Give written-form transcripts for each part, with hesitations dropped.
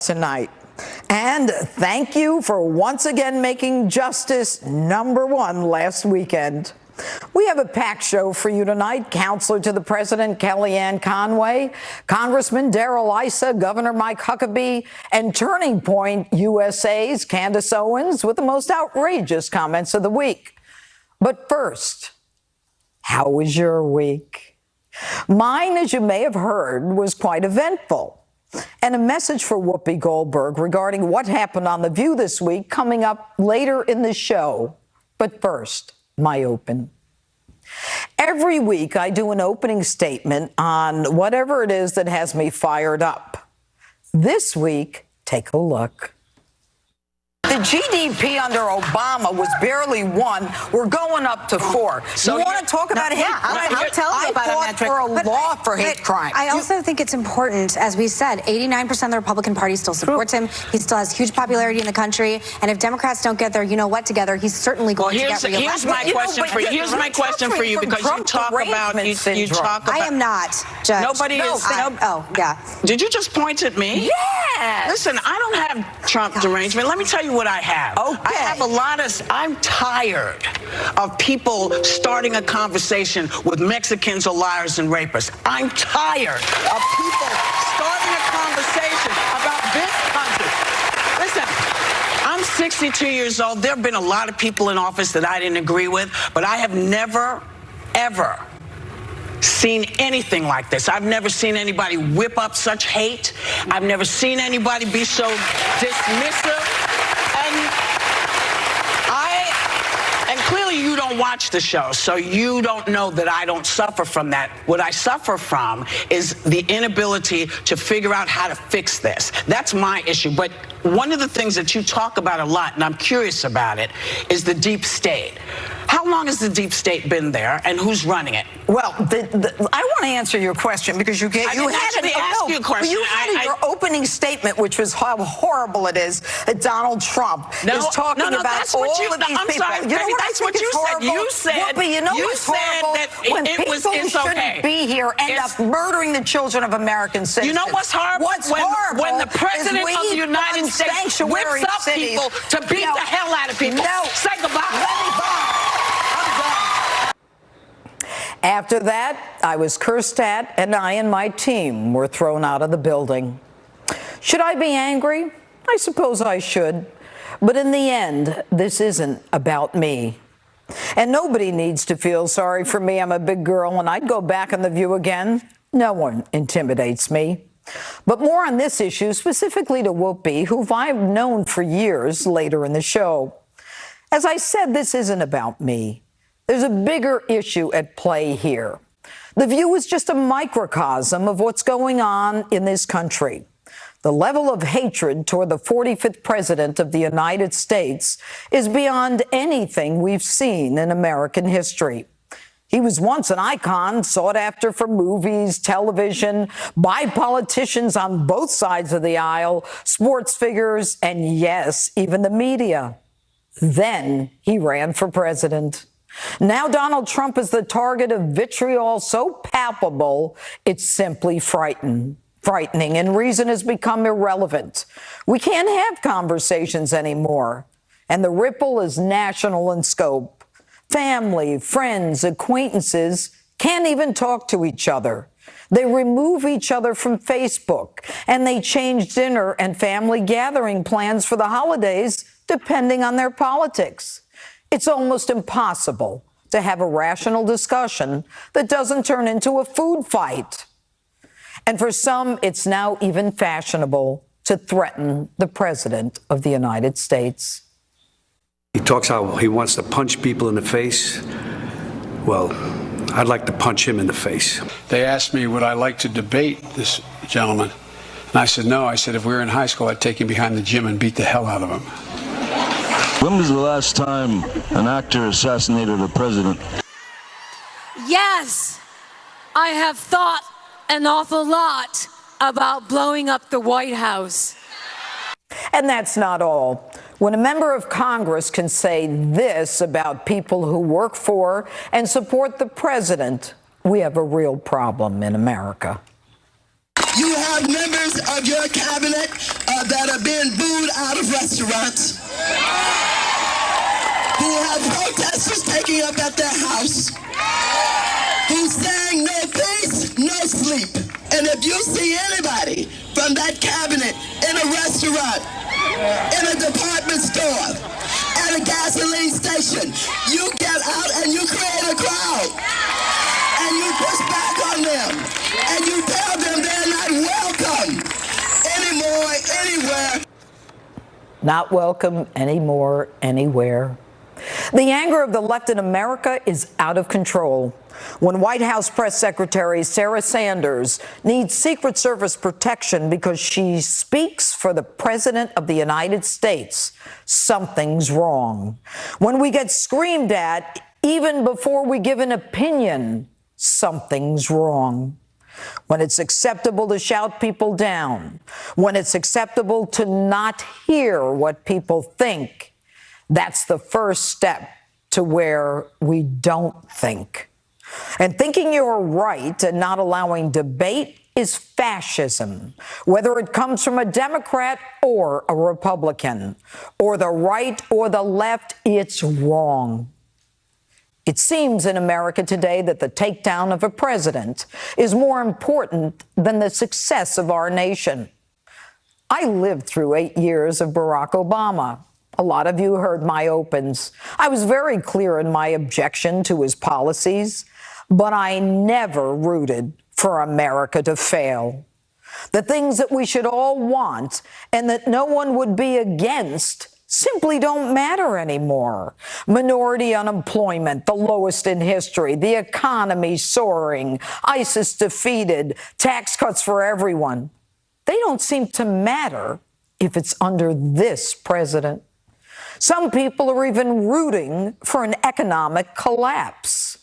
tonight. And thank you for once again making justice #1 last weekend. We have a packed show for you tonight. Counselor to the President Kellyanne Conway, Congressman Darrell Issa, Governor Mike Huckabee, and Turning Point USA's Candace Owens with the most outrageous comments of the week. But first, how was your week? Mine, as you may have heard, was quite eventful. And a message for Whoopi Goldberg regarding what happened on The View this week coming up later in the show. But first, my open. Every week I do an opening statement on whatever it is that has me fired up. This week, take a look. The GDP under Obama was barely 1. We're going up to 4. So you want to talk about hate crime? I'll tell you about I fought for a law for hate crime. I also think it's important, as we said, 89% of the Republican Party still supports him. He still has huge popularity in the country. And if Democrats don't get their you-know-what together, he's certainly going to get reelected. Here's my question for you, because you talk about, you talk about... I am not, Judge. Nobody is... Oh, yeah. Did you just point at me? Yes. Listen, I don't have Trump derangement. Let me tell you what I have. Okay. I have a lot of... I'm tired of people starting a conversation with Mexicans or liars and rapists. I'm tired of people starting a conversation about this country. Listen, I'm 62 years old. There have been a lot of people in office that I didn't agree with, but I have never, ever seen anything like this. I've never seen anybody whip up such hate. I've never seen anybody be so dismissive. And clearly you don't watch the show, so you don't know that I don't suffer from that. What I suffer from is the inability to figure out how to fix this. That's my issue. But one of the things that you talk about a lot, and I'm curious about it, is the deep state. How long has the deep state been there, and who's running it? Well, I want to answer your question because you had you a question. You had your opening statement, which was how horrible it is that Donald Trump is talking about all of these people. Sorry, you know what that's what you said. You said, Whoopi, you know what's horrible? That when people who shouldn't be here end up murdering the children of American citizens. You know what's horrible? What's horrible? When the president of the United States whips up people to beat the hell out of people. No. Say goodbye. After that, I was cursed at, and I and my team were thrown out of the building. Should I be angry? I suppose I should. But in the end, this isn't about me. And nobody needs to feel sorry for me. I'm a big girl, and I'd go back on The View again. No one intimidates me. But more on this issue, specifically to Whoopi, who I've known for years, later in the show. As I said, this isn't about me. There's a bigger issue at play here. The View is just a microcosm of what's going on in this country. The level of hatred toward the 45th president of the United States is beyond anything we've seen in American history. He was once an icon, sought after for movies, television, by politicians on both sides of the aisle, sports figures, and yes, even the media. Then he ran for president. Now Donald Trump is the target of vitriol so palpable, it's simply frightening, and reason has become irrelevant. We can't have conversations anymore, and the ripple is national in scope. Family, friends, acquaintances can't even talk to each other. They remove each other from Facebook, and they change dinner and family gathering plans for the holidays depending on their politics. It's almost impossible to have a rational discussion that doesn't turn into a food fight. And for some, it's now even fashionable to threaten the President of the United States. He talks how he wants to punch people in the face. Well, I'd like to punch him in the face. They asked me, would I like to debate this gentleman? And I said, no. I said, if we were in high school, I'd take him behind the gym and beat the hell out of him. When was the last time an actor assassinated a president? Yes, I have thought an awful lot about blowing up the White House. And that's not all. When a member of Congress can say this about people who work for and support the president, we have a real problem in America. You have members of your cabinet that are being booed out of restaurants, who have protesters taking up at their house, who's saying no peace, no sleep. And if you see anybody from that cabinet in a restaurant, in a department store, at a gasoline station, you get out and you create a crowd. And you push back on them. And you tell them they're not welcome anymore, anywhere. Not welcome anymore, anywhere. The anger of the left in America is out of control. When White House Press Secretary Sarah Sanders needs Secret Service protection because she speaks for the President of the United States, something's wrong. When we get screamed at even before we give an opinion, something's wrong. When it's acceptable to shout people down, when it's acceptable to not hear what people think, that's the first step to where we don't think. And thinking you're right and not allowing debate is fascism, whether it comes from a Democrat or a Republican, or the right or the left, it's wrong. It seems in America today that the takedown of a president is more important than the success of our nation. I lived through 8 years of Barack Obama. A lot of you heard my opens. I was very clear in my objection to his policies, but I never rooted for America to fail. The things that we should all want and that no one would be against simply don't matter anymore. Minority unemployment, the lowest in history, the economy soaring, ISIS defeated, tax cuts for everyone. They don't seem to matter if it's under this president. Some people are even rooting for an economic collapse.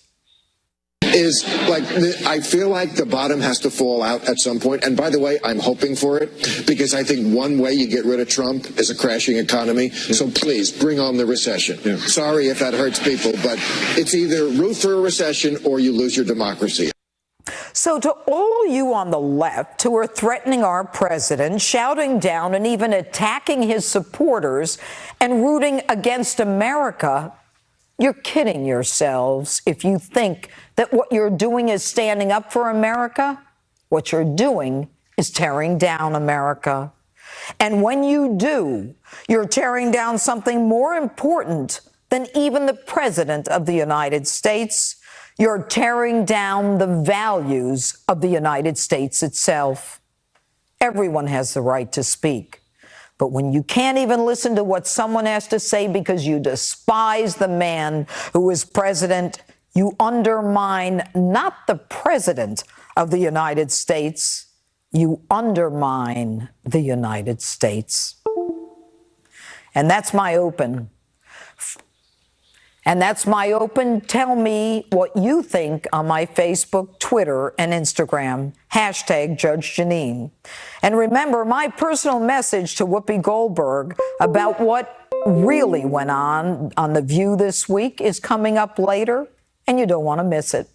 I feel like the bottom has to fall out at some point. And by the way, I'm hoping for it, because I think one way you get rid of Trump is a crashing economy. So please bring on the recession. Yeah. Sorry if that hurts people, but it's either root for a recession or you lose your democracy. So to all you on the left who are threatening our president, shouting down and even attacking his supporters and rooting against America, you're kidding yourselves if you think that what you're doing is standing up for America. What you're doing is tearing down America. And when you do, you're tearing down something more important than even the President of the United States. You're tearing down the values of the United States itself. Everyone has the right to speak. But when you can't even listen to what someone has to say because you despise the man who is president, you undermine not the President of the United States, you undermine the United States. And that's my open. Tell me what you think on my Facebook, Twitter, and Instagram, #Judge Jeanine. And remember, my personal message to Whoopi Goldberg about what really went on The View this week is coming up later, and you don't want to miss it.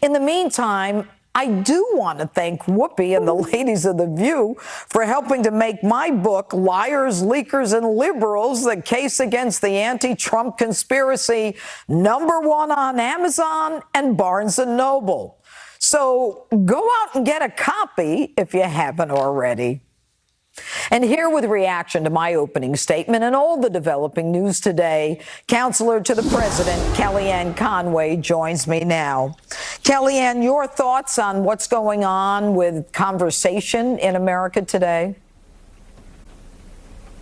In the meantime, I do want to thank Whoopi and the ladies of The View for helping to make my book, Liars, Leakers, and Liberals, The Case Against the Anti-Trump Conspiracy, #1 on Amazon and Barnes & Noble. So go out and get a copy if you haven't already. And here with reaction to my opening statement and all the developing news today, Counselor to the President, Kellyanne Conway, joins me now. Kellyanne, your thoughts on what's going on with conversation in America today?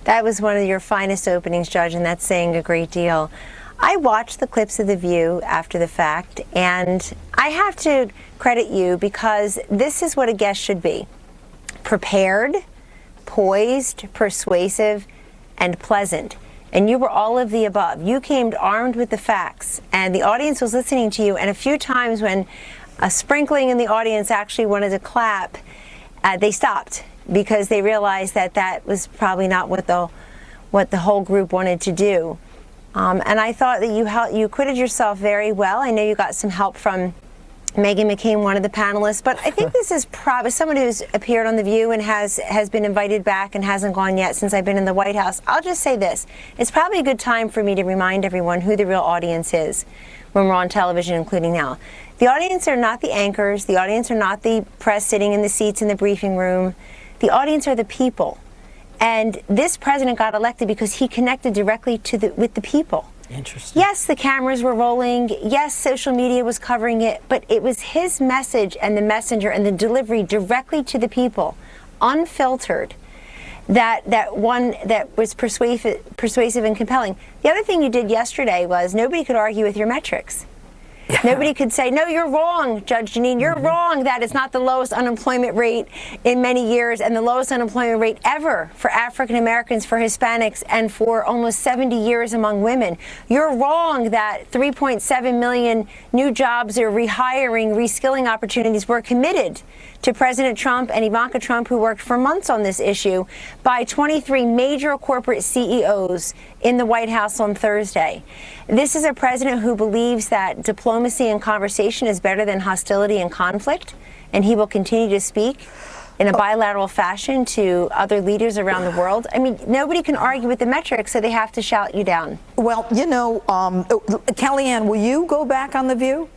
That was one of your finest openings, Judge, and that's saying a great deal. I watched the clips of The View after the fact, and I have to credit you because this is what a guest should be. Prepared, poised, persuasive, and pleasant. And you were all of the above. You came armed with the facts, and the audience was listening to you. And a few times when a sprinkling in the audience actually wanted to clap, they stopped because they realized that that was probably not what the whole group wanted to do. And I thought that you acquitted yourself very well. I know you got some help from Meghan McCain, one of the panelists. But I think this is probably someone who's appeared on The View and has been invited back and hasn't gone yet since I've been in the White House. I'll just say this. It's probably a good time for me to remind everyone who the real audience is when we're on television, including now. The audience are not the anchors. The audience are not the press sitting in the seats in the briefing room. The audience are the people. And this president got elected because he connected directly with the people. Interesting. Yes, the cameras were rolling. Yes, social media was covering it. But it was his message and the messenger and the delivery directly to the people, unfiltered, that was persuasive and compelling. The other thing you did yesterday was nobody could argue with your metrics. Yeah. Nobody could say, no, you're wrong, Judge Jeanine. You're wrong that it's not the lowest unemployment rate in many years and the lowest unemployment rate ever for African Americans, for Hispanics, and for almost 70 years among women. You're wrong that 3.7 million new jobs or rehiring, reskilling opportunities were committed to President Trump and Ivanka Trump, who worked for months on this issue, by 23 major corporate CEOs in the White House on Thursday. This is a president who believes that diplomacy and conversation is better than hostility and conflict, and he will continue to speak in a bilateral fashion to other leaders around the world. I mean, nobody can argue with the metrics, so they have to shout you down. Well, you know, Kellyanne, will you go back on The View?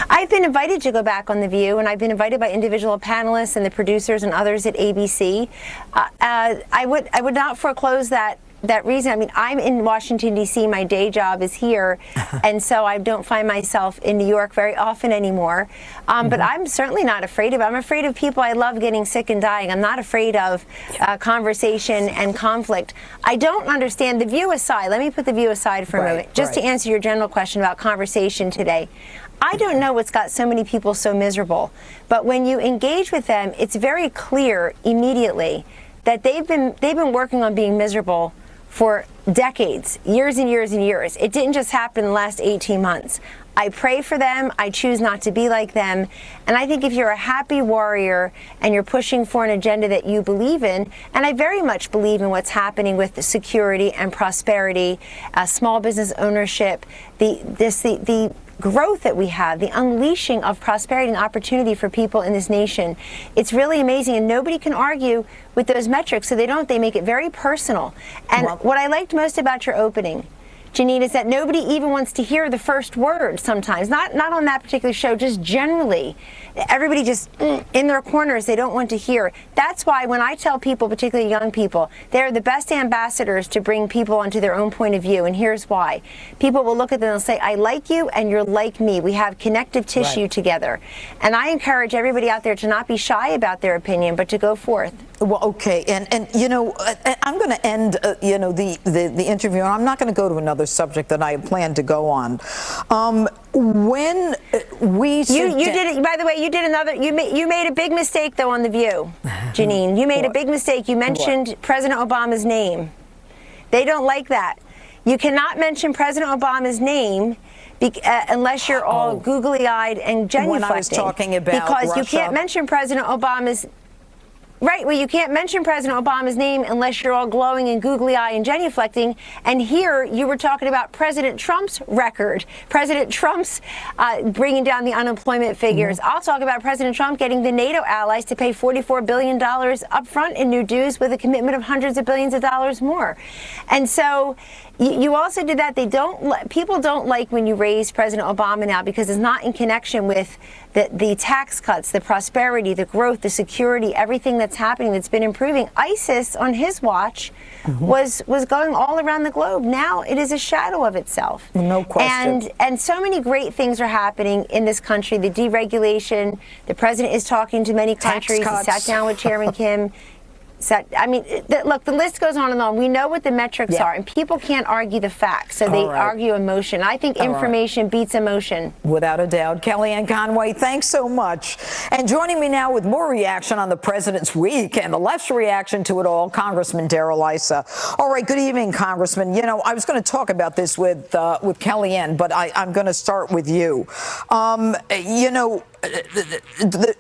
I've been invited to go back on The View, and I've been invited by individual panelists and the producers and others at ABC. I would not foreclose that reason. I mean, I'm in Washington, D.C. My day job is here, and so I don't find myself in New York very often anymore. But I'm certainly not afraid of it. I'm afraid of people. I love getting sick and dying. I'm not afraid of conversation and conflict. I don't understand The View aside. Let me put The View aside for a moment, just to answer your general question about conversation today. I don't know what's got so many people so miserable, but when you engage with them, it's very clear immediately that they've been working on being miserable for decades, years and years and years. It didn't just happen in the last 18 months. I pray for them. I choose not to be like them. And I think if you're a happy warrior and you're pushing for an agenda that you believe in, and I very much believe in what's happening with the security and prosperity, small business ownership, the growth that we have, the unleashing of prosperity and opportunity for people in this nation. It's really amazing, and nobody can argue with those metrics, so they make it very personal. And what I liked most about your opening, Jeanine, is that nobody even wants to hear the first word sometimes. Not on that particular show, just generally. Everybody just in their corners, they don't want to hear. That's why when I tell people, particularly young people, they're the best ambassadors to bring people onto their own point of view. And here's why. People will look at them and say, I like you and you're like me. We have connective tissue together. And I encourage everybody out there to not be shy about their opinion, but to go forth. Well, okay, and you know, I'm going to end, you know, the interview, and I'm not going to go to another subject that I had planned to go on. When we you did it. By the way, you did another. You made a big mistake though on The View, Jeanine. You made a big mistake. You mentioned President Obama's name. They don't like that. You cannot mention President Obama's name unless you're all googly-eyed and genuflecting. When I was talking about because Russia. You can't mention President Obama's. Right, well, you can't mention President Obama's name unless you're all glowing and googly-eyed and genuflecting. And here you were talking about President Trump's record, President Trump's bringing down the unemployment figures. I'll talk about President Trump getting the NATO allies to pay $44 billion up front in new dues with a commitment of hundreds of billions of dollars more. And so you also did that. People don't like when you raise President Obama now because it's not in connection with the tax cuts, the prosperity, the growth, the security, everything that's happening that's been improving. ISIS on his watch was going all around the globe. Now it is a shadow of itself. No question. And so many great things are happening in this country. The deregulation, the president is talking to many countries. He sat down with Chairman Kim. I mean, look, the list goes on and on. We know what the metrics are, and people can't argue the facts, so they argue emotion. I think information beats emotion. Without a doubt. Kellyanne Conway, thanks so much. And joining me now with more reaction on the President's Week and the left's reaction to it all, Congressman Darrell Issa. All right, good evening, Congressman. You know, I was going to talk about this with Kellyanne, but I'm going to start with you. You know, the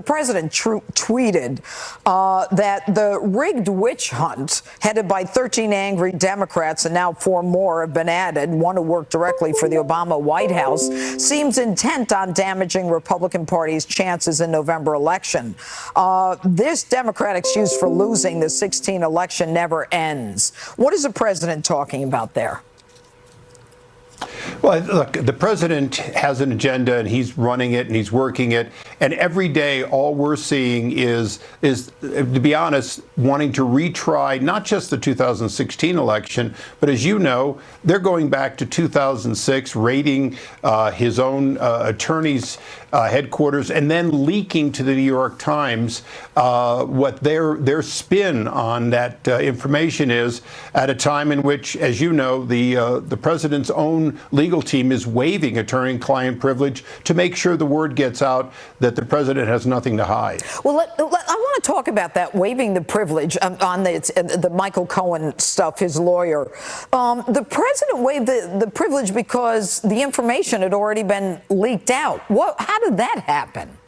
president tweeted that the rigged witch hunt headed by 13 angry Democrats, and now 4 more have been added, one who worked directly for the Obama White House, seems intent on damaging Republican Party's chances in November election. This Democrat excuse for losing the 2016 election never ends. What is the president talking about there? Well, look, the president has an agenda and he's running it and he's working it. And every day, all we're seeing is, to be honest, wanting to retry not just the 2016 election, but as you know, they're going back to 2006, raiding his own attorney's headquarters and then leaking to the New York Times what their spin on that information is at a time in which, as you know, the president's own legal team is waiving attorney-client privilege to make sure the word gets out that the president has nothing to hide. Well, I want to talk about that, waiving the privilege on the Michael Cohen stuff, his lawyer. The president waived the privilege because the information had already been leaked out. How did that happen?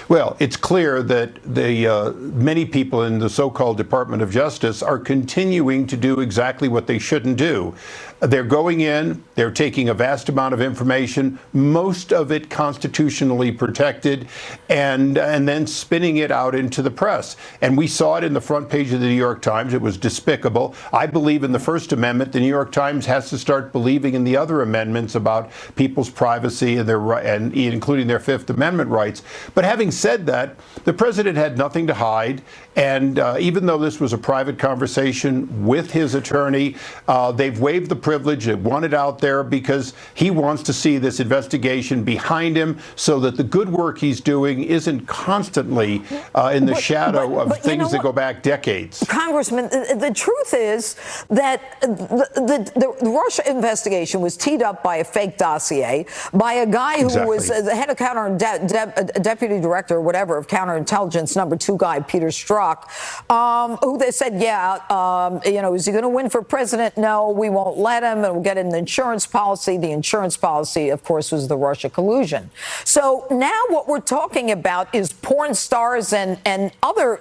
Well, it's clear that many people in the so-called Department of Justice are continuing to do exactly what they shouldn't do. They're going in, they're taking a vast amount of information, most of it constitutionally protected, and then spinning it out into the press. And we saw it in the front page of the New York Times. It was despicable. I believe in the First Amendment. The New York Times has to start believing in the other amendments about people's privacy and including their Fifth Amendment rights. But having said that, the president had nothing to hide. And even though this was a private conversation with his attorney, they've waived the privilege. They want it out there because he wants to see this investigation behind him so that the good work he's doing isn't constantly in the shadow of things that go back decades. Congressman, the truth is that the Russia investigation was teed up by a fake dossier, by a guy who was the head of deputy director or whatever of counterintelligence, #2 guy, Peter Strzok, who they said, is he going to win for president? No, we won't let him, and we'll get an insurance policy. The insurance policy, of course, was the Russia collusion. So now what we're talking about is porn stars and other,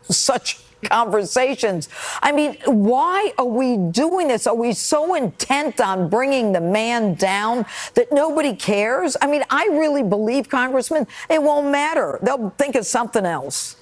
such conversations. I mean, why are we doing this? Are we so intent on bringing the man down that nobody cares? I mean, I really believe, Congressman, it won't matter. They'll think of something else.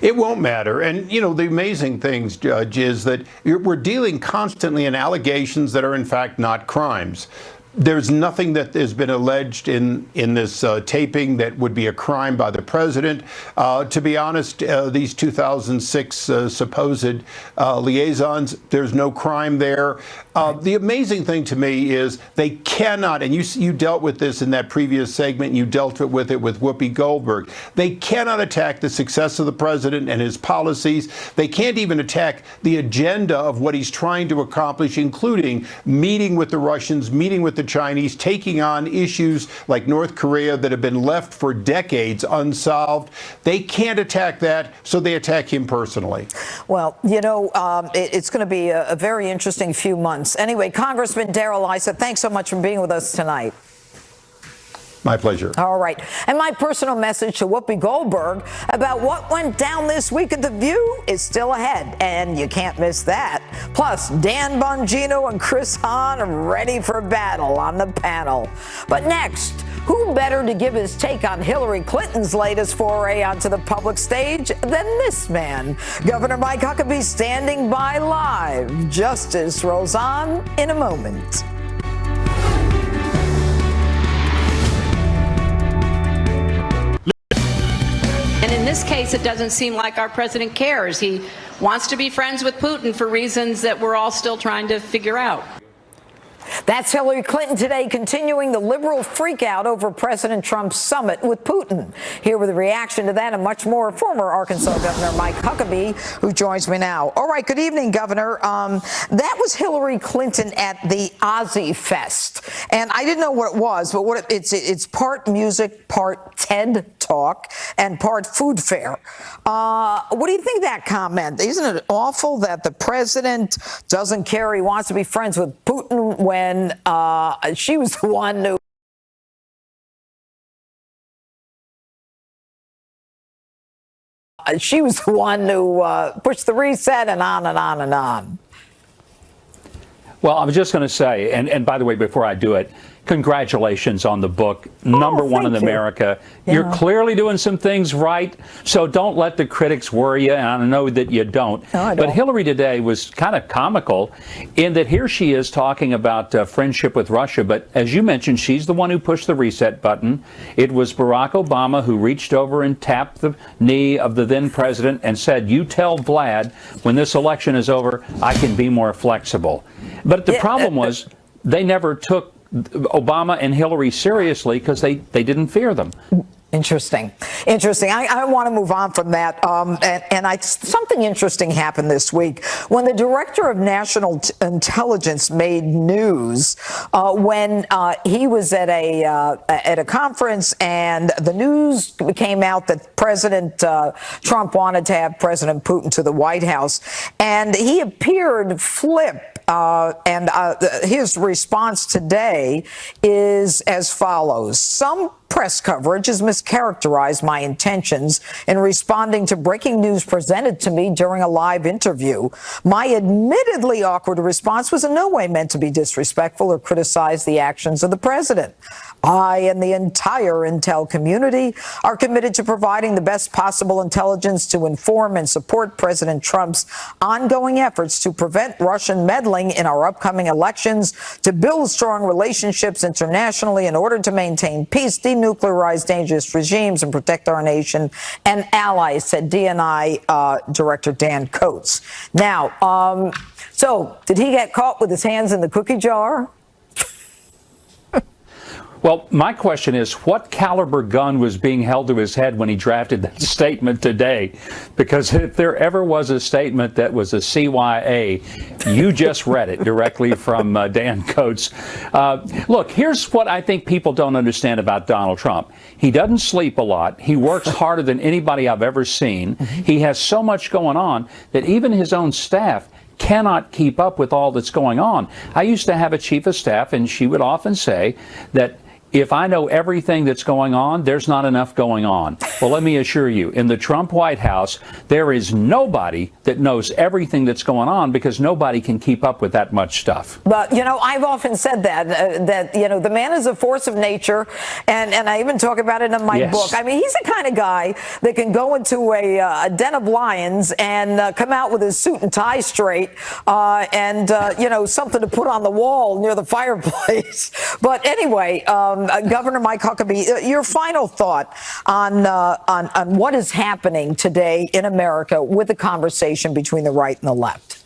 It won't matter. And, the amazing thing, Judge, is that we're dealing constantly in allegations that are, in fact, not crimes. There's nothing that has been alleged in this taping that would be a crime by the president. To be honest, these 2006 supposed liaisons, there's no crime there. The amazing thing to me is they cannot, and you dealt with this in that previous segment, you dealt with it with Whoopi Goldberg. They cannot attack the success of the president and his policies. They can't even attack the agenda of what he's trying to accomplish, including meeting with the Russians, meeting with the Chinese, taking on issues like North Korea that have been left for decades unsolved. They can't attack that, so they attack him personally. Well, it's going to be a very interesting few months. Anyway, Congressman Darrell Issa, thanks so much for being with us tonight. My pleasure. All right. And my personal message to Whoopi Goldberg about what went down this week at The View is still ahead, and you can't miss that. Plus, Dan Bongino and Chris Hahn are ready for battle on the panel. But next, who better to give his take on Hillary Clinton's latest foray onto the public stage than this man? Governor Mike Huckabee standing by live. Justice rolls on in a moment. And in this case, it doesn't seem like our president cares. He wants to be friends with Putin for reasons that we're all still trying to figure out. That's Hillary Clinton today, continuing the liberal freakout over President Trump's summit with Putin. Here with a reaction to that and much more, former Arkansas Governor Mike Huckabee, who joins me now. All right, good evening, Governor. That was Hillary Clinton at the Ozzy Fest, and I didn't know what it was, but it's part music, part TED Talk, and part food fair. What do you think of that comment? Isn't it awful that the president doesn't care? He wants to be friends with Putin when she was the one who She was the one who pushed the reset and on and on and on. Well, I was just going to say, and by the way, before I do it, congratulations on the book, #1 in America. Yeah. You're clearly doing some things right, so don't let the critics worry you, and I know that you don't. No, I but don't. Hillary today was kind of comical in that here she is talking about friendship with Russia, but as you mentioned, she's the one who pushed the reset button. It was Barack Obama who reached over and tapped the knee of the then president and said, "You tell Vlad, when this election is over, I can be more flexible." But the problem was they never took Obama and Hillary seriously because they didn't fear them. Interesting. I want to move on from that. Something interesting happened this week when the director of national intelligence made news when he was at a conference, and the news came out that President Trump wanted to have President Putin to the White House, and he appeared flip. His response today is as follows. Some press coverage has mischaracterized my intentions in responding to breaking news presented to me during a live interview. My admittedly awkward response was in no way meant to be disrespectful or criticize the actions of the president. I and the entire intel community are committed to providing the best possible intelligence to inform and support President Trump's ongoing efforts to prevent Russian meddling in our upcoming elections, to build strong relationships internationally in order to maintain peace, denuclearize dangerous regimes, and protect our nation and allies, said DNI Director Dan Coates. Now, so did he get caught with his hands in the cookie jar? Well, my question is, what caliber gun was being held to his head when he drafted that statement today? Because if there ever was a statement that was a CYA, you just read it directly from Dan Coates. Look, here's what I think people don't understand about Donald Trump. He doesn't sleep a lot. He works harder than anybody I've ever seen. He has so much going on that even his own staff cannot keep up with all that's going on. I used to have a chief of staff, and she would often say that if I know everything that's going on, there's not enough going on. Well, let me assure you, in the Trump White House, there is nobody that knows everything that's going on because nobody can keep up with that much stuff. But, you know, I've often said that you know, the man is a force of nature, and I even talk about it in my book. I mean, he's the kind of guy that can go into a den of lions and come out with his suit and tie straight and, you know, something to put on the wall near the fireplace. But anyway, Governor Mike Huckabee, your final thought on what is happening today in America with the conversation between the right and the left.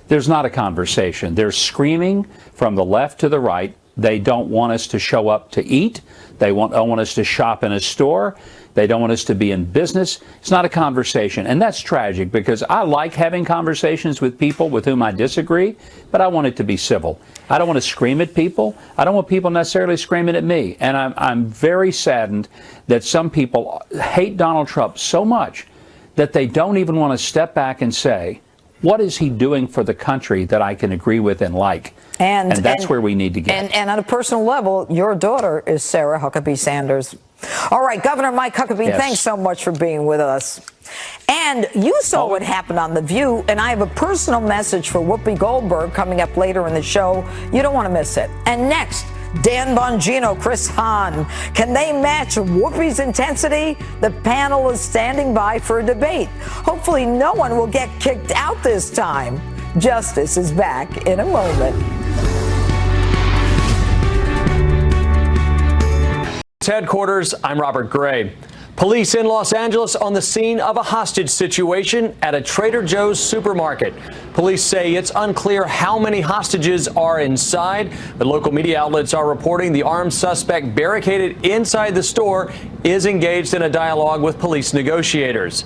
There's not a conversation. They're screaming from the left to the right. They don't want us to show up to eat. They don't want us to shop in a store. They don't want us to be in business. It's not a conversation. And that's tragic because I like having conversations with people with whom I disagree, but I want it to be civil. I don't want to scream at people. I don't want people necessarily screaming at me. And I'm very saddened that some people hate Donald Trump so much that they don't even want to step back and say, what is he doing for the country that I can agree with and like? And that's where we need to get. And on a personal level, your daughter is Sarah Huckabee Sanders. All right, Governor Mike Huckabee, thanks so much for being with us. And you saw what happened on The View, and I have a personal message for Whoopi Goldberg coming up later in the show. You don't want to miss it. And next, Dan Bongino, Chris Hahn. Can they match Whoopi's intensity? The panel is standing by for a debate. Hopefully no one will get kicked out this time. Justice is back in a moment. Headquarters, I'm Robert Gray. Police in Los Angeles on the scene of a hostage situation at a Trader Joe's supermarket. Police say it's unclear how many hostages are inside, but local media outlets are reporting the armed suspect barricaded inside the store is engaged in a dialogue with police negotiators.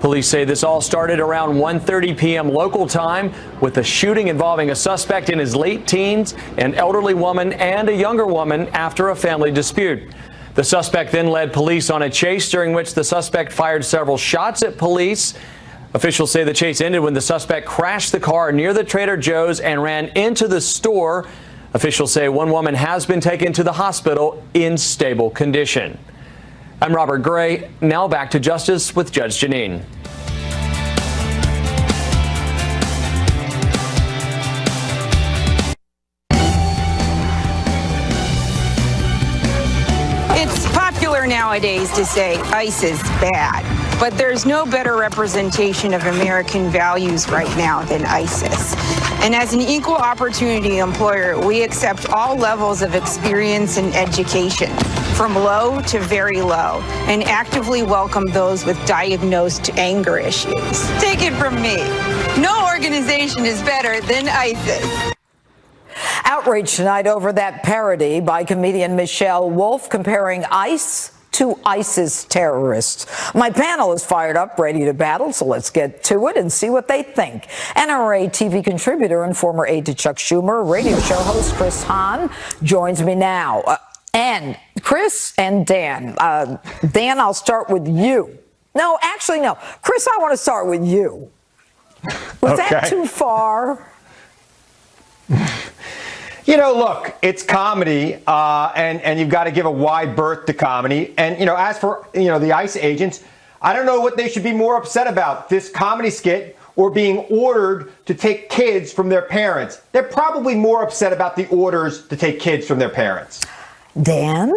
Police say this all started around 1:30 p.m. local time with a shooting involving a suspect in his late teens, an elderly woman, and a younger woman after a family dispute. The suspect then led police on a chase during which the suspect fired several shots at police. Officials say the chase ended when the suspect crashed the car near the Trader Joe's and ran into the store. Officials say one woman has been taken to the hospital in stable condition. I'm Robert Gray. Now back to Justice with Judge Jeanine. It's popular nowadays to say ICE is bad, but there's no better representation of American values right now than ISIS. And as an equal opportunity employer, we accept all levels of experience and education, from low to very low, and actively welcome those with diagnosed anger issues. Take it from me, no organization is better than ISIS. Outrage tonight over that parody by comedian Michelle Wolf comparing ICE to ISIS terrorists. My panel is fired up, ready to battle, so let's get to it and see what they think. NRA TV contributor and former aide to Chuck Schumer, radio show host Chris Hahn joins me now. And Chris and Dan. Dan, I'll start with you. No, actually, no. Chris, I want to start with you. Was that too far? You know, look, it's comedy, and you've got to give a wide berth to comedy. And, you know, as for, you know, the ICE agents, I don't know what they should be more upset about, this comedy skit or being ordered to take kids from their parents. They're probably more upset about the orders to take kids from their parents. Dan?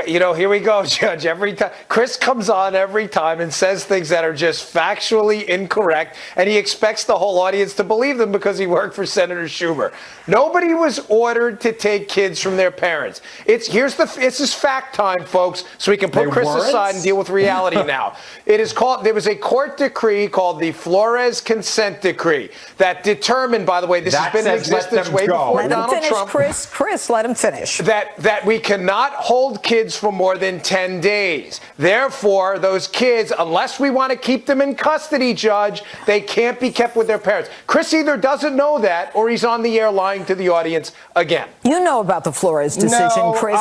You know, here we go, Judge. Every time Chris comes on every time and says things that are just factually incorrect, and he expects the whole audience to believe them because he worked for Senator Schumer. Nobody was ordered to take kids from their parents. This is fact time, folks, so we can put Chris aside and deal with reality now. There was a court decree called the Flores Consent Decree that determined, by the way, this has been in existence way before Donald Trump. Chris, let him finish. That we cannot hold kids for more than 10 days. Therefore, those kids, unless we want to keep them in custody, Judge, they can't be kept with their parents. Chris either doesn't know that or he's on the air lying to the audience again. You know about the Flores decision, No, Chris.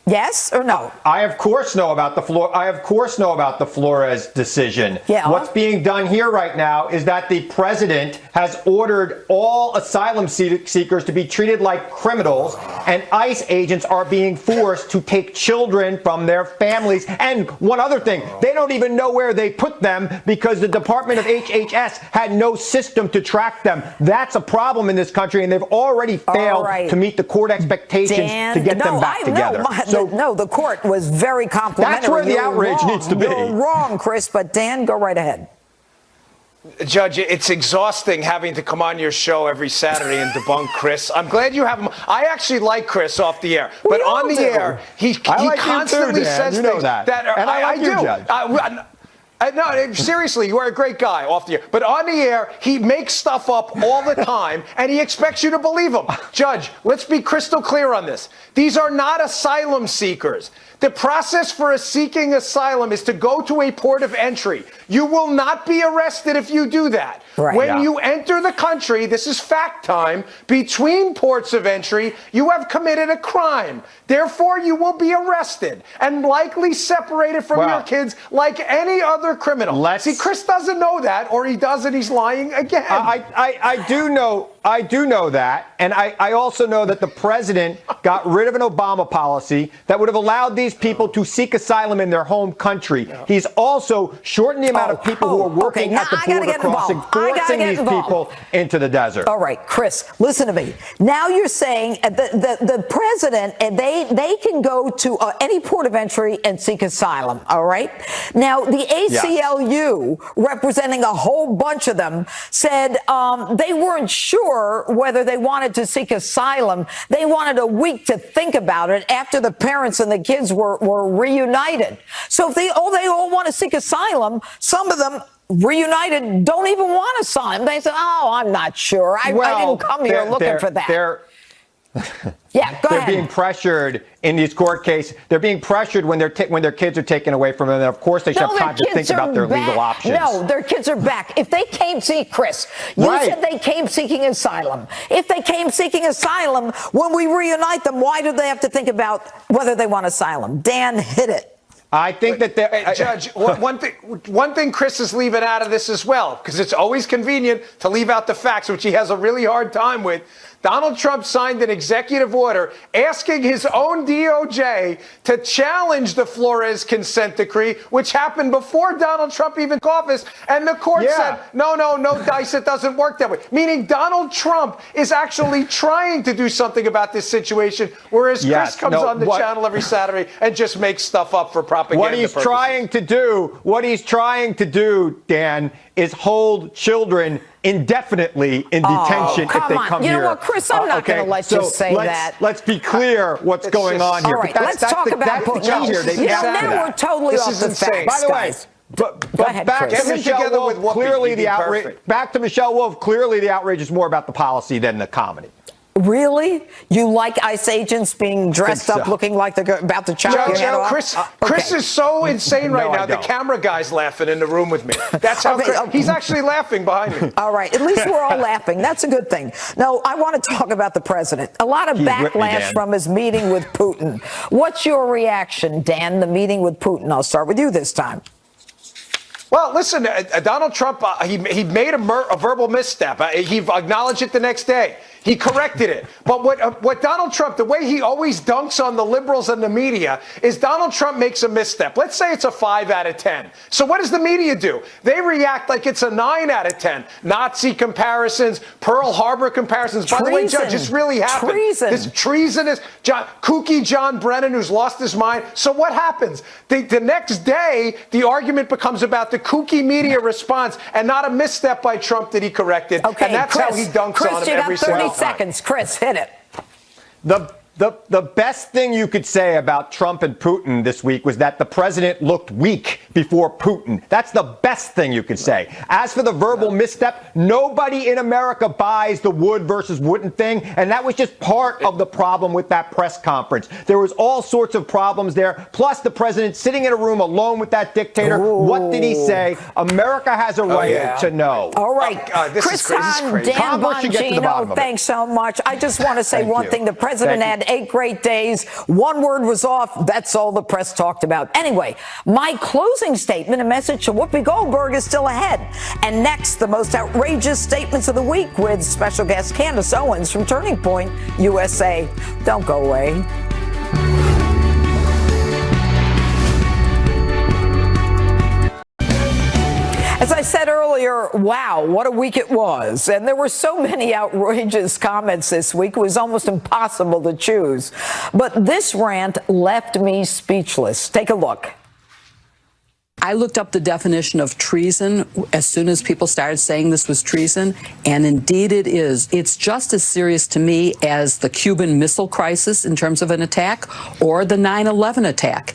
Yes or no? I of course know about the Flores decision. Yeah. What's being done here right now is that the president has ordered all asylum seekers to be treated like criminals, and ICE agents are being forced to take children from their families. And one other thing, they don't even know where they put them because the Department of HHS had no system to track them. That's a problem in this country, and they've already failed to meet the court expectations to get them back together. No, the court was very complimentary. That's where the outrage needs to be. You're wrong, Chris, but Dan, go right ahead. Judge, it's exhausting having to come on your show every Saturday and debunk Chris. I'm glad you have him. I actually like Chris off the air, but on the air, he constantly says things that and I like you, do. Judge. No, seriously, you are a great guy off the air. But on the air, he makes stuff up all the time, and he expects you to believe him. Judge, let's be crystal clear on this. These are not asylum seekers. The process for seeking asylum is to go to a port of entry. You will not be arrested if you do that. When you enter the country, this is fact time, between ports of entry, you have committed a crime. Therefore, you will be arrested and likely separated from your kids like any other criminal. See, Chris doesn't know that, or he does, and he's lying again. I do know that, and I also know that the president got rid of an Obama policy that would have allowed these people to seek asylum in their home country. He's also shortened the amount of people who are working at the border crossing, forcing these people into the desert. All right, Chris, listen to me. Now you're saying the president, and they can go to any port of entry and seek asylum, all right? Now, the ACLU, representing a whole bunch of them, said they weren't sure whether they wanted to seek asylum. They wanted a week to think about it after the parents and the kids were reunited. So if they all want to seek asylum, some of them reunited don't even want asylum. They said, oh, I'm not sure. I didn't come here looking for that. They're being pressured in these court cases. They're being pressured when their kids are taken away from them. And of course, they should have time to think about their legal options. No, their kids are back. If they came Chris, you said they came seeking asylum. If they came seeking asylum, when we reunite them, why do they have to think about whether they want asylum? Dan, hit it. I think that Judge, one thing Chris is leaving out of this as well, because it's always convenient to leave out the facts, which he has a really hard time with. Donald Trump signed an executive order asking his own DOJ to challenge the Flores consent decree, which happened before Donald Trump even took office. And the court said, no, Dice, it doesn't work that way. Meaning Donald Trump is actually trying to do something about this situation, whereas Chris comes on the channel every Saturday and just makes stuff up for propaganda What he's purposes. trying to do, Dan, is hold children indefinitely in detention if they come here. You know what, Chris, I'm not going to let you say that. Let's be clear what's going on here. All right, let's talk about Putin. Now we're totally off the facts. By the way, but back to Michelle Wolf, clearly the outrage. Back to Michelle Wolf, clearly the outrage is more about the policy than the comedy. Really? You like ICE agents being dressed up looking like they're about to chop your head off? Chris is so insane right now. The camera guy's laughing in the room with me. That's how he's actually laughing behind me. All right. At least we're all laughing. That's a good thing. No, I want to talk about the president. A lot of backlash from his meeting with Putin. What's your reaction, Dan, the meeting with Putin? I'll start with you this time. Well, listen, Donald Trump, he made a verbal misstep. He acknowledged it the next day. He corrected it. But what Donald Trump, the way he always dunks on the liberals and the media, is Donald Trump makes a misstep. Let's say it's a 5 out of 10. So what does the media do? They react like it's a 9 out of 10. Nazi comparisons, Pearl Harbor comparisons. By the way, Judge, this really happened. This treasonous, kooky John Brennan who's lost his mind. So what happens? The next day, the argument becomes about the kooky media response and not a misstep by Trump that he corrected. Okay, and that's how he dunks on him every single time. Seconds. Chris, hit it. The best thing you could say about Trump and Putin this week was that the president looked weak before Putin. That's the best thing you could say. As for the verbal misstep, nobody in America buys the Wood versus Wooden thing, and that was just part of the problem with that press conference. There was all sorts of problems there, plus the president sitting in a room alone with that dictator. Ooh. What did he say? America has a right to know. All right. Chris Hahn, Dan Bongino, thanks so much. I just want to say one thing. The president had 8 great days. One word was off. That's all the press talked about. Anyway, my closing statement, a message to Whoopi Goldberg, is still ahead. And next, the most outrageous statements of the week with special guest Candace Owens from Turning Point USA. Don't go away. As I said earlier, wow, what a week it was. And there were so many outrageous comments this week, it was almost impossible to choose. But this rant left me speechless. Take a look. I looked up the definition of treason as soon as people started saying this was treason, and indeed it is. It's just as serious to me as the Cuban Missile Crisis in terms of an attack or the 9/11 attack.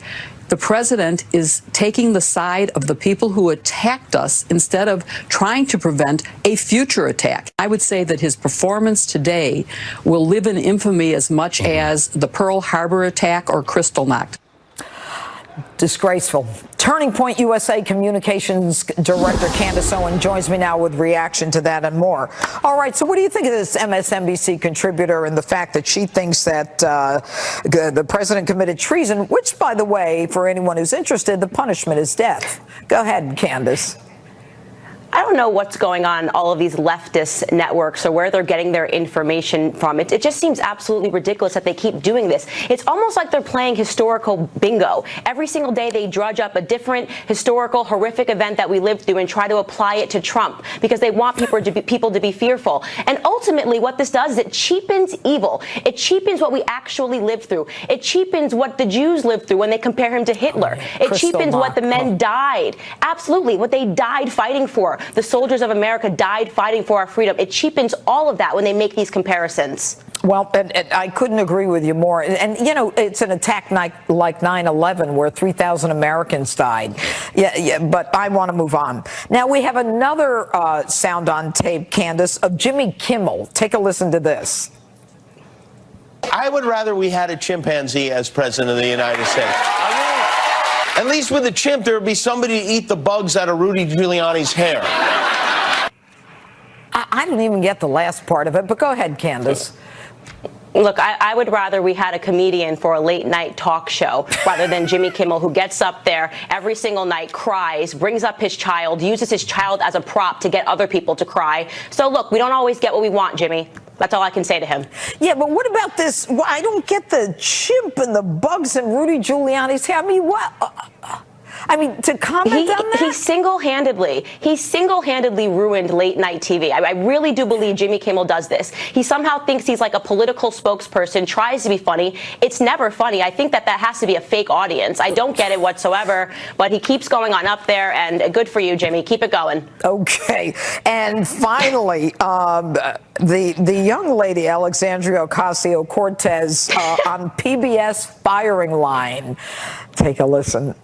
The president is taking the side of the people who attacked us instead of trying to prevent a future attack. I would say that his performance today will live in infamy as much as the Pearl Harbor attack or Kristallnacht. Disgraceful. Turning Point USA Communications Director Candace Owens joins me now with reaction to that and more. All right, so what do you think of this MSNBC contributor and the fact that she thinks that the president committed treason, which, by the way, for anyone who's interested, the punishment is death? Go ahead, Candace. I don't know what's going on all of these leftist networks or where they're getting their information from. It just seems absolutely ridiculous that they keep doing this. It's almost like they're playing historical bingo. Every single day they drudge up a different historical, horrific event that we lived through and try to apply it to Trump because they want people to be fearful. And ultimately what this does is it cheapens evil. It cheapens what we actually lived through. It cheapens what the Jews lived through when they compare him to Hitler. It cheapens what the men died. Absolutely. What they died fighting for. The soldiers of America died fighting for our freedom. It cheapens all of that when they make these comparisons. Well, and I couldn't agree with you more. And, you know, it's an attack like 9/11 where 3,000 Americans died. Yeah, but I want to move on. Now, we have another sound on tape, Candace, of Jimmy Kimmel. Take a listen to this. I would rather we had a chimpanzee as president of the United States. At least with a chimp, there would be somebody to eat the bugs out of Rudy Giuliani's hair. I didn't even get the last part of it, but go ahead, Candace. Look, I would rather we had a comedian for a late night talk show rather than Jimmy Kimmel, who gets up there every single night, cries, brings up his child, uses his child as a prop to get other people to cry. So look, we don't always get what we want, Jimmy. That's all I can say to him. Yeah, but what about this? Well, I don't get the chimp and the bugs in Rudy Giuliani's hair. I mean, what? I mean, to comment on that? He single-handedly ruined late night TV. I really do believe Jimmy Kimmel does this. He somehow thinks he's like a political spokesperson, tries to be funny. It's never funny. I think that has to be a fake audience. I don't get it whatsoever, but he keeps going on up there, and good for you, Jimmy. Keep it going. Okay. And finally, the young lady, Alexandria Ocasio-Cortez, on PBS firing line. Take a listen.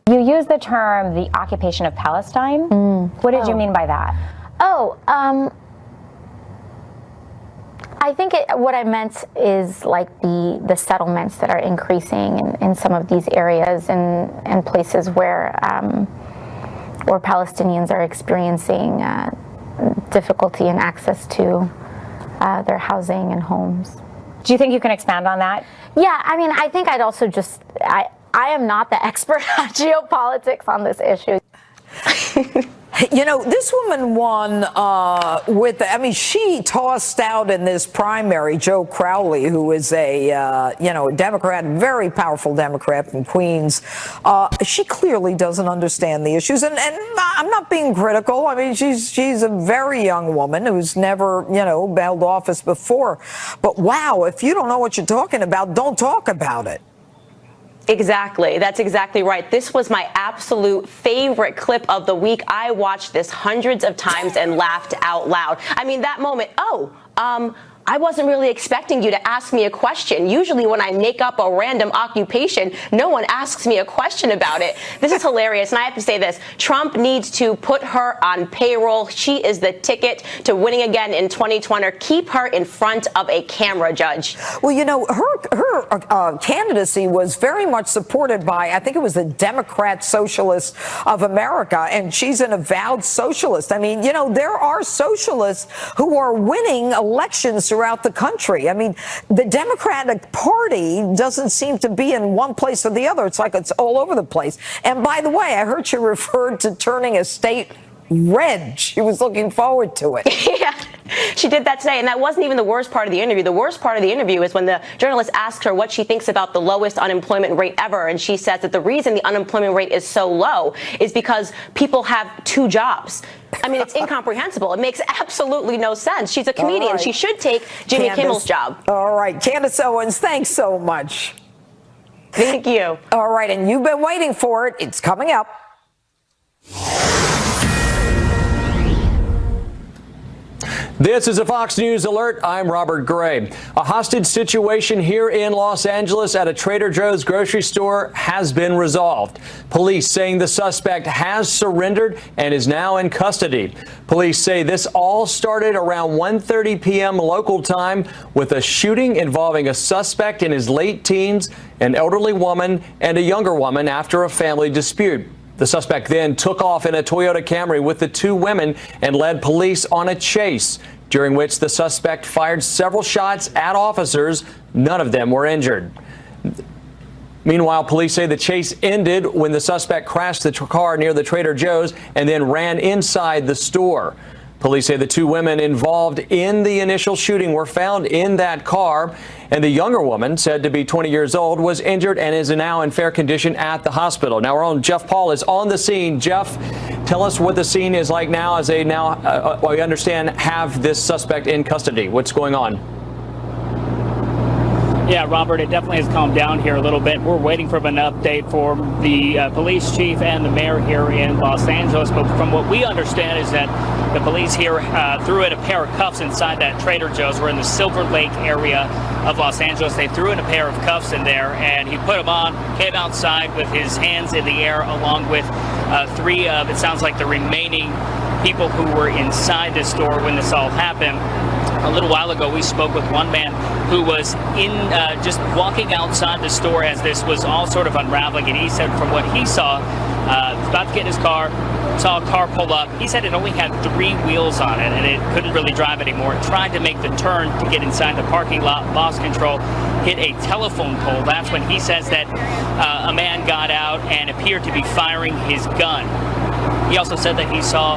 You use the term the occupation of Palestine. What did you mean by that? I think what I meant is like the settlements that are increasing in some of these areas and places where Palestinians are experiencing difficulty in access to their housing and homes. Do you think you can expand on that? Yeah, I mean, I think I'd also just, I am not the expert on geopolitics on this issue. You know, this woman won she tossed out in this primary Joe Crowley, who is a Democrat, very powerful Democrat from Queens. She clearly doesn't understand the issues, and I'm not being critical. I mean, she's a very young woman who's never, held office before. But wow, if you don't know what you're talking about, don't talk about it. Exactly. That's exactly right. This was my absolute favorite clip of the week. I watched this hundreds of times and laughed out loud. I mean, that moment, I wasn't really expecting you to ask me a question. Usually when I make up a random occupation, no one asks me a question about it. This is hilarious. And I have to say this, Trump needs to put her on payroll. She is the ticket to winning again in 2020. Keep her in front of a camera, Judge. Well, her candidacy was very much supported by, I think it was the Democrat Socialists of America, and she's an avowed socialist. I mean, there are socialists who are winning elections throughout the country. I mean, the Democratic Party doesn't seem to be in one place or the other. It's like it's all over the place. And by the way, I heard you referred to turning a state red. She was looking forward to it. Yeah, she did that today. And that wasn't even the worst part of the interview. The worst part of the interview is when the journalist asked her what she thinks about the lowest unemployment rate ever. And she says that the reason the unemployment rate is so low is because people have 2 jobs. I mean, it's incomprehensible. It makes absolutely no sense. She's a comedian. Right. She should take Jimmy Kimmel's job. All right. Candace Owens, thanks so much. Thank you. All right. And you've been waiting for it. It's coming up. This is a Fox News alert. I'm Robert Gray. A hostage situation here in Los Angeles at a Trader Joe's grocery store has been resolved. Police saying the suspect has surrendered and is now in custody. Police say this all started around 1:30 p.m. local time with a shooting involving a suspect in his late teens, an elderly woman, and a younger woman after a family dispute. The suspect then took off in a Toyota Camry with the 2 women and led police on a chase, during which the suspect fired several shots at officers. None of them were injured. Meanwhile, police say the chase ended when the suspect crashed the car near the Trader Joe's and then ran inside the store. Police say the 2 women involved in the initial shooting were found in that car, and the younger woman, said to be 20 years old, was injured and is now in fair condition at the hospital. Now, our own Jeff Paul is on the scene. Jeff, tell us what the scene is like now as they now, we understand, have this suspect in custody. What's going on? Yeah, Robert, it definitely has calmed down here a little bit. We're waiting for an update from the police chief and the mayor here in Los Angeles. But from what we understand is that the police here threw in a pair of cuffs inside that Trader Joe's. We're in the Silver Lake area of Los Angeles. They threw in a pair of cuffs in there, and he put them on, came outside with his hands in the air, along with 3 of, it sounds like, the remaining people who were inside the store when this all happened. A little while ago, we spoke with one man who was in just walking outside the store as this was all sort of unraveling, and he said from what he saw, about to get in his car, saw a car pull up. He said it only had 3 wheels on it, and it couldn't really drive anymore. It tried to make the turn to get inside the parking lot, lost control, hit a telephone pole. That's when he says that a man got out and appeared to be firing his gun. He also said that he saw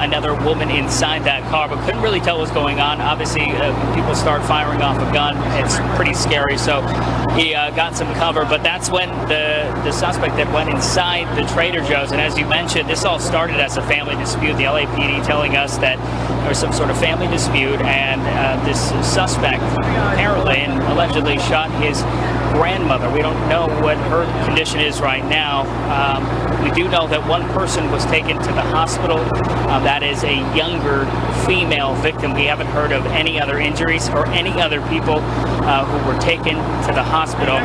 another woman inside that car, but couldn't really tell what was going on. Obviously, people start firing off a gun. It's pretty scary, so he got some cover. But that's when the suspect that went inside the Trader Joe's, and as you mentioned, this all started as a family dispute. The LAPD telling us that there was some sort of family dispute, and this suspect apparently and allegedly shot his grandmother. We don't know what her condition is right now. We do know that one person was taken to the hospital. That is a younger female victim. We haven't heard of any other injuries or any other people who were taken to the hospital.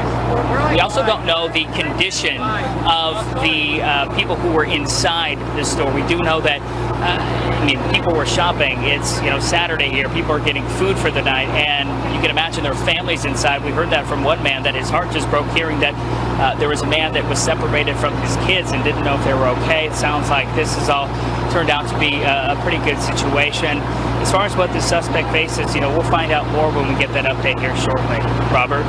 We also don't know the condition of the people who were inside the store. We do know that people were shopping. It's Saturday here. People are getting food for the night, and you can imagine their families inside. We heard that from one man that his heart just broke hearing that there was a man that was separated from his kids and didn't know if they were okay. It sounds like this has all turned out to be a pretty good situation. As far as what the suspect faces, we'll find out more when we get that update here shortly. Robert?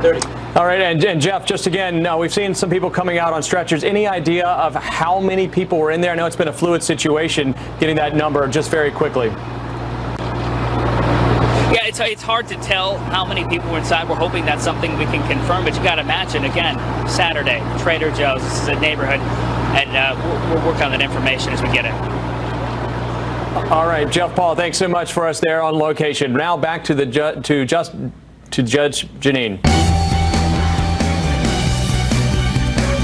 30. All right, and Jeff, just again, we've seen some people coming out on stretchers. Any idea of how many people were in there? I know it's been a fluid situation, getting that number just very quickly. Yeah, it's hard to tell how many people were inside. We're hoping that's something we can confirm, but you got to imagine, again, Saturday, Trader Joe's, this is a neighborhood, and we'll work on that information as we get it. All right, Jeff Paul, thanks so much for us there on location. Now back to Judge Jeanine.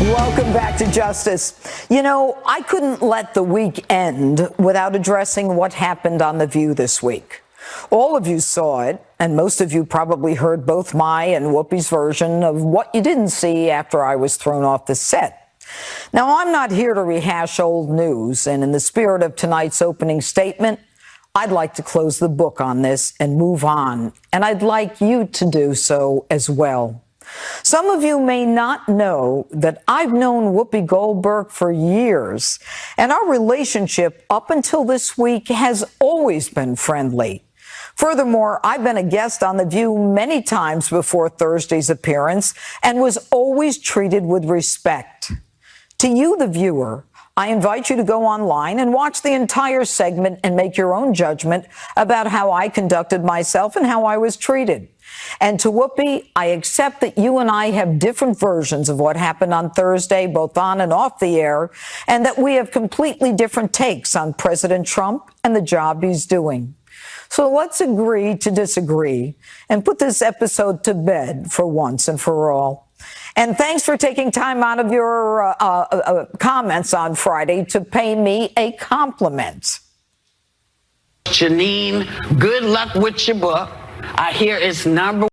Welcome back to Justice. I couldn't let the week end without addressing what happened on The View this week. All of you saw it, and most of you probably heard both my and Whoopi's version of what you didn't see after I was thrown off the set. Now, I'm not here to rehash old news, and in the spirit of tonight's opening statement, I'd like to close the book on this and move on, and I'd like you to do so as well. Some of you may not know that I've known Whoopi Goldberg for years, and our relationship up until this week has always been friendly. Furthermore, I've been a guest on The View many times before Thursday's appearance and was always treated with respect. To you, the viewer, I invite you to go online and watch the entire segment and make your own judgment about how I conducted myself and how I was treated. And to Whoopi, I accept that you and I have different versions of what happened on Thursday, both on and off the air, and that we have completely different takes on President Trump and the job he's doing. So let's agree to disagree and put this episode to bed for once and for all. And thanks for taking time out of your comments on Friday to pay me a compliment. Jeanine, good luck with your book. I hear it's number